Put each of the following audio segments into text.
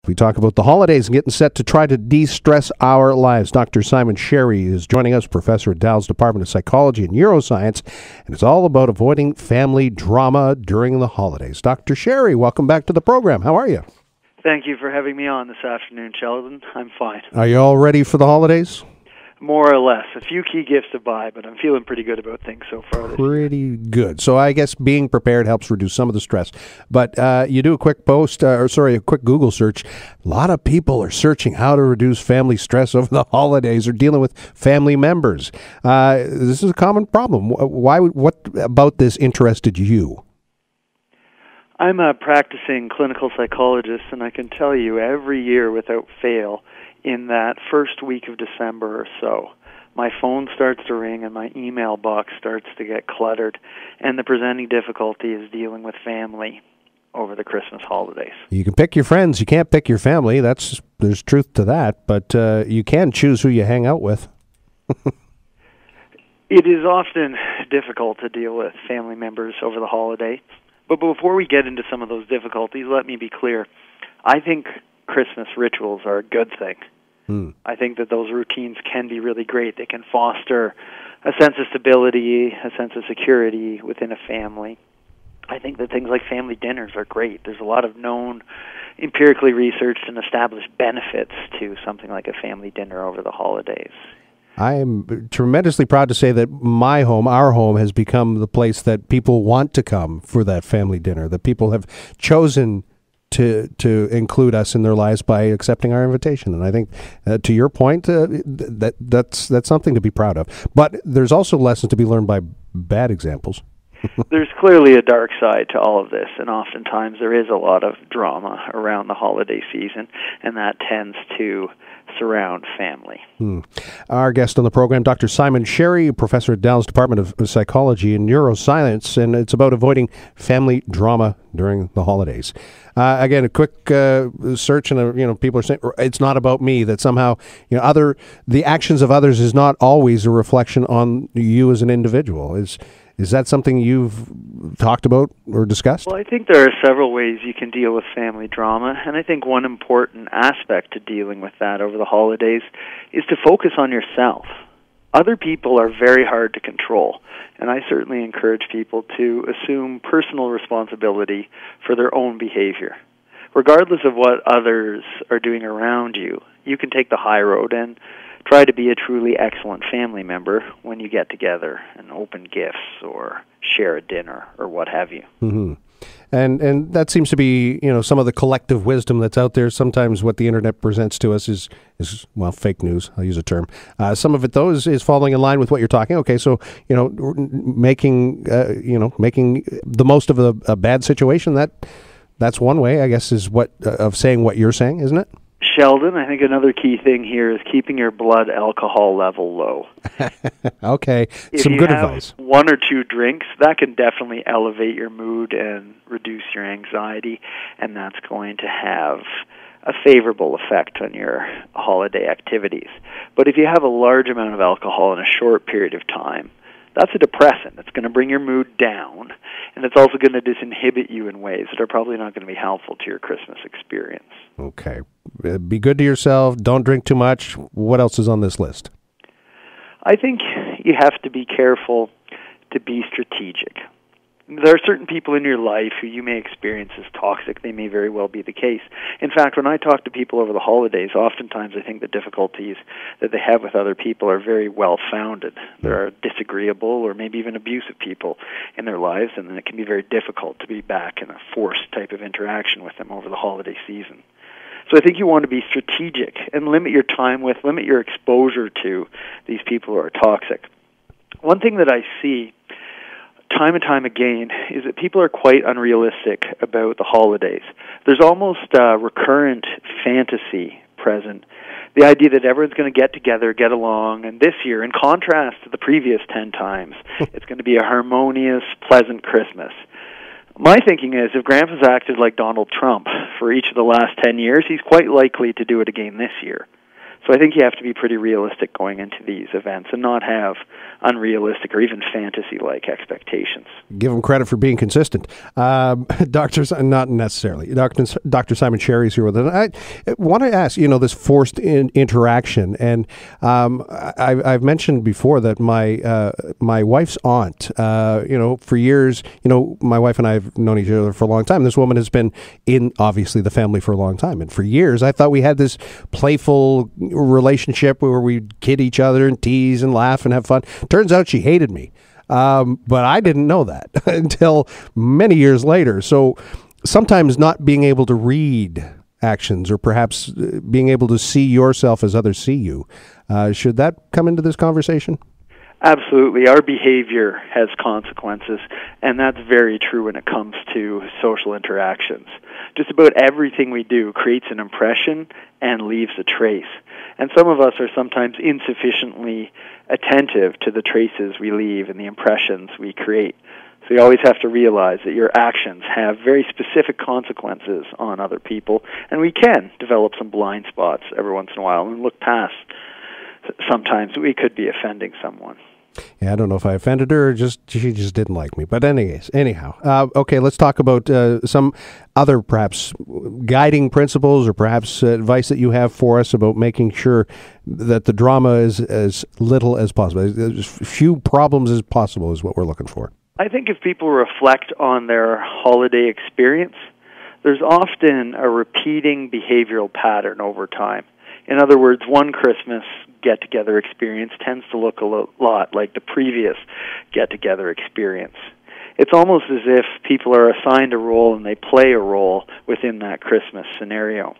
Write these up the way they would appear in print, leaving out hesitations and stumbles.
We talk about the holidays and getting set to try to de-stress our lives. Dr. Simon Sherry is joining us, professor at Dal's Department of Psychology and Neuroscience, and it's all about avoiding family drama during the holidays. Dr. Sherry, welcome back to the program. How are you? Thank you for having me on this afternoon, Sheldon. I'm fine. Are you all ready for the holidays? More or less. A few key gifts to buy, but I'm feeling pretty good about things so far this year. Pretty good. So I guess being prepared helps reduce some of the stress. But you do a quick a quick Google search. A lot of people are searching how to reduce family stress over the holidays or dealing with family members. This is a common problem. What about this interested you? I'm a practicing clinical psychologist, and I can tell you every year without fail, in that first week of December or so, my phone starts to ring and my email box starts to get cluttered, and the presenting difficulty is dealing with family over the Christmas holidays. You can pick your friends. You can't pick your family. There's truth to that, but you can choose who you hang out with. It is often difficult to deal with family members over the holiday, but before we get into some of those difficulties, let me be clear. I think Christmas rituals are a good thing. I think that those routines can be really great. They can foster a sense of stability, a sense of security within a family. I think that things like family dinners are great. There's a lot of known, empirically researched and established benefits to something like a family dinner over the holidays. I am tremendously proud to say that our home, has become the place that people want to come for that family dinner, that people have chosen to include us in their lives by accepting our invitation. And I think, to your point, that's something to be proud of. But there's also lessons to be learned by bad examples. There's clearly a dark side to all of this, and oftentimes there is a lot of drama around the holiday season, and that tends to surround family. Our guest on the program, Dr. Simon Sherry, professor at Dal's Department of Psychology and Neuroscience, and it's about avoiding family drama during the holidays. Again, a quick search, and people are saying it's not about me. That somehow, the actions of others is not always a reflection on you as an individual. Is that something you've talked about or discussed? Well, I think there are several ways you can deal with family drama, and I think one important aspect to dealing with that over the holidays is to focus on yourself. Other people are very hard to control, and I certainly encourage people to assume personal responsibility for their own behavior. Regardless of what others are doing around you, you can take the high road and try to be a truly excellent family member when you get together and open gifts or share a dinner or what have you. Mm-hmm. And that seems to be, some of the collective wisdom that's out there. Sometimes what the internet presents to us is fake news. I'll use a term. Some of it, though, is falling in line with what you're talking. Okay, so, making the most of a bad situation, that's one way, I guess, of saying what you're saying, isn't it? Sheldon, I think another key thing here is keeping your blood alcohol level low. Okay, some good advice. If you have one or two drinks, that can definitely elevate your mood and reduce your anxiety, and that's going to have a favorable effect on your holiday activities. But if you have a large amount of alcohol in a short period of time, that's a depressant. It's going to bring your mood down, and it's also going to disinhibit you in ways that are probably not going to be helpful to your Christmas experience. Okay. Be good to yourself. Don't drink too much. What else is on this list? I think you have to be careful to be strategic. There are certain people in your life who you may experience as toxic. They may very well be the case. In fact, when I talk to people over the holidays, oftentimes I think the difficulties that they have with other people are very well-founded. There are disagreeable or maybe even abusive people in their lives, and then it can be very difficult to be back in a forced type of interaction with them over the holiday season. So I think you want to be strategic and limit your exposure to these people who are toxic. One thing that I see time and time again is that people are quite unrealistic about the holidays. There's almost a recurrent fantasy present. The idea that everyone's going to get together, get along, and this year, in contrast to the previous 10 times, it's going to be a harmonious, pleasant Christmas. My thinking is if Grandpa's acted like Donald Trump for each of the last 10 years, he's quite likely to do it again this year. So I think you have to be pretty realistic going into these events and not have unrealistic or even fantasy-like expectations. Give them credit for being consistent. Not necessarily. Dr. Simon Cherry is here with us. I want to ask, this forced interaction, and I've mentioned before that my wife's aunt, for years, my wife and I have known each other for a long time. This woman has been in, obviously, the family for a long time, and for years I thought we had this playful relationship where we'd kid each other and tease and laugh and have fun. Turns out she hated me. But I didn't know that until many years later. So sometimes not being able to read actions, or perhaps being able to see yourself as others see you, should that come into this conversation? Absolutely. Our behavior has consequences, and that's very true when it comes to social interactions. Just about everything we do creates an impression and leaves a trace. And some of us are sometimes insufficiently attentive to the traces we leave and the impressions we create. So you always have to realize that your actions have very specific consequences on other people, and we can develop some blind spots every once in a while and look past sometimes we could be offending someone. Yeah, I don't know if I offended her or she just didn't like me. But anyhow, okay, let's talk about some other perhaps guiding principles or perhaps advice that you have for us about making sure that the drama is as little as possible, as few problems as possible is what we're looking for. I think if people reflect on their holiday experience, there's often a repeating behavioral pattern over time. In other words, one Christmas get-together experience tends to look a lot like the previous get-together experience. It's almost as if people are assigned a role and they play a role within that Christmas scenario.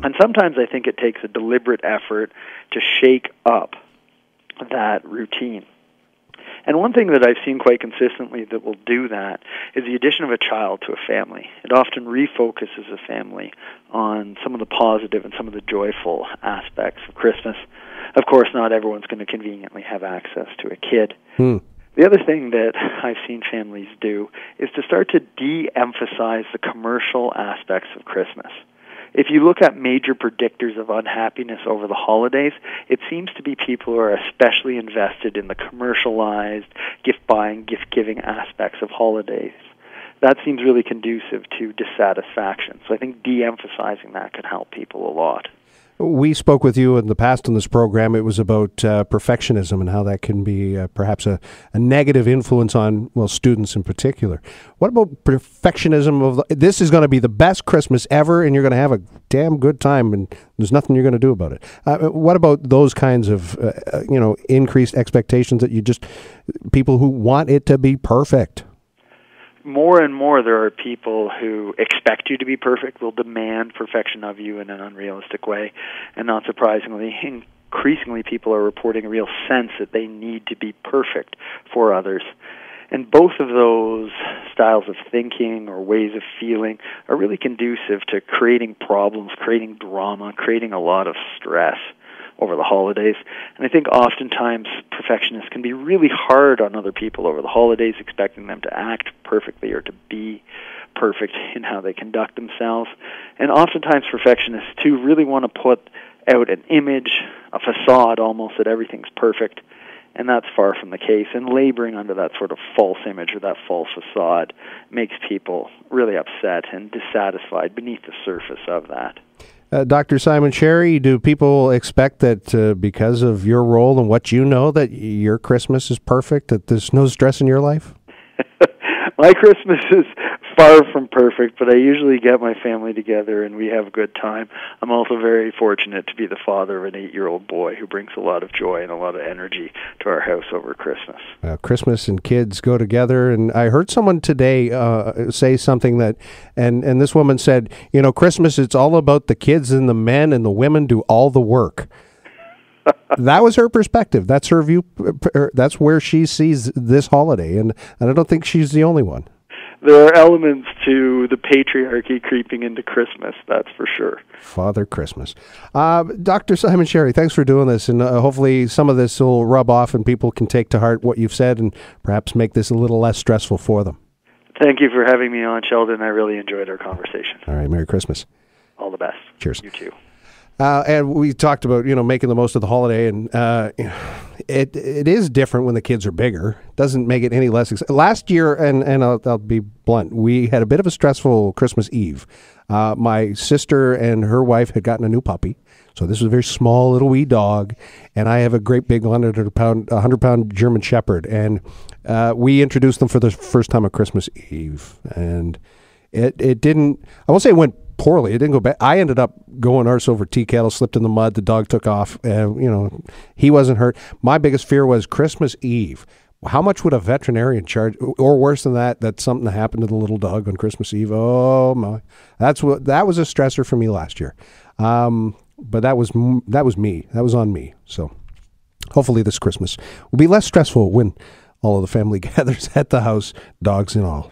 And sometimes I think it takes a deliberate effort to shake up that routine. And one thing that I've seen quite consistently that will do that is the addition of a child to a family. It often refocuses a family on some of the positive and some of the joyful aspects of Christmas. Of course, not everyone's going to conveniently have access to a kid. The other thing that I've seen families do is to start to de-emphasize the commercial aspects of Christmas. If you look at major predictors of unhappiness over the holidays, it seems to be people who are especially invested in the commercialized, gift-buying, gift-giving aspects of holidays. That seems really conducive to dissatisfaction. So I think de-emphasizing that could help people a lot. We spoke with you in the past on this program. It was about perfectionism and how that can be perhaps a negative influence on, students in particular. What about perfectionism this is going to be the best Christmas ever and you're going to have a damn good time and there's nothing you're going to do about it? What about those kinds of, increased expectations that people who want it to be perfect? More and more there are people who expect you to be perfect, will demand perfection of you in an unrealistic way, and not surprisingly, increasingly people are reporting a real sense that they need to be perfect for others. And both of those styles of thinking or ways of feeling are really conducive to creating problems, creating drama, creating a lot of stress over the holidays. And I think oftentimes perfectionists can be really hard on other people over the holidays, expecting them to act perfectly or to be perfect in how they conduct themselves. And oftentimes perfectionists, too, really want to put out an image, a facade almost, that everything's perfect. And that's far from the case. And laboring under that sort of false image or that false facade makes people really upset and dissatisfied beneath the surface of that. Dr. Simon Cherry, do people expect that because of your role and what you know that your Christmas is perfect, that there's no stress in your life? My Christmas is far from perfect, but I usually get my family together and we have a good time. I'm also very fortunate to be the father of an 8-year-old boy who brings a lot of joy and a lot of energy to our house over Christmas. Christmas and kids go together, and I heard someone today say something that, and this woman said, Christmas, it's all about the kids and the men, and the women do all the work. That was her perspective. That's her view. That's where she sees this holiday, and I don't think she's the only one. There are elements to the patriarchy creeping into Christmas, that's for sure. Father Christmas. Dr. Simon Cherry, thanks for doing this, and hopefully some of this will rub off and people can take to heart what you've said and perhaps make this a little less stressful for them. Thank you for having me on, Sheldon. I really enjoyed our conversation. All right, Merry Christmas. All the best. Cheers. You too. And we talked about, making the most of the holiday, and it is different when the kids are bigger. Doesn't make it any less last year, and I'll be blunt, we had a bit of a stressful Christmas Eve. My sister and her wife had gotten a new puppy. So this was a very small little wee dog, and I have a great big 100-pound German Shepherd, and we introduced them for the first time on Christmas Eve, and it didn't. I won't say it went poorly. It didn't go bad. I ended up going arse over tea kettle, slipped in the mud. The dog took off, and he wasn't hurt. My biggest fear was Christmas Eve. How much would a veterinarian charge, or worse than that something happened to the little dog on Christmas Eve? Oh my, that was a stressor for me last year. But that was me. That was on me. So hopefully this Christmas will be less stressful when all of the family gathers at the house, dogs and all.